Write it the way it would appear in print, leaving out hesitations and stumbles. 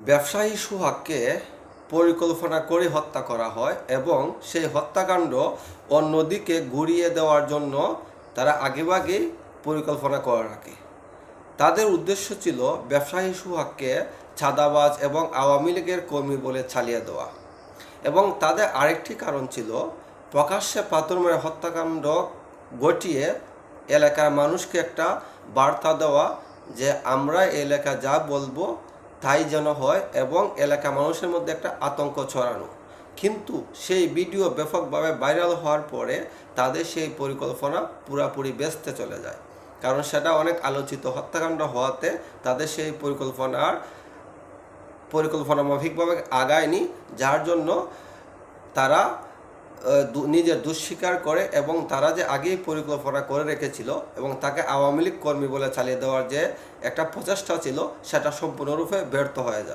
ব্যবসায়ী সোহাগকে পরিকল্পনা করে হত্যা করা হয় এবং সেই হত্যাকাণ্ড অন্যদিকে ঘুরিয়ে দেওয়ার জন্য তারা আগেভাগেই পরিকল্পনা করে রাখে। তাদের উদ্দেশ্য ছিল ব্যবসায়ী সোহাগকে চাঁদাবাজ এবং আওয়ামী লীগের কর্মী বলে চালিয়ে দেওয়া। এবং তাদের আরেকটি কারণ ছিল প্রকাশ্যে পাথর মেরে হত্যাকাণ্ড ঘটিয়ে এলাকার মানুষকে একটা বার্তা দেওয়া যে আমরা এলাকা যা বলবো তাই যেন হয় এবং এলাকা মানুষের মধ্যে একটা আতঙ্ক ছড়ানো। কিন্তু সেই ভিডিও ব্যাপকভাবে ভাইরাল হওয়ার পরে তাদের সেই পরিকল্পনা পুরাপুরি ব্যস্তে চলে যায়, কারণ সেটা অনেক আলোচিত হত্যাকাণ্ড হওয়াতে তাদের সেই পরিকল্পনা মাফিকভাবে আগায়নি, যার জন্য তারা নিজের দুঃস্বীকার করে এবং তারা যে আগেই পরিকল্পনা করে রেখেছিল এবং তাকে আওয়ামী লীগ কর্মী বলে চালিয়ে দেওয়ার যে একটা প্রচেষ্টা ছিল সেটা সম্পূর্ণরূপে ব্যর্থ হয়ে যায়।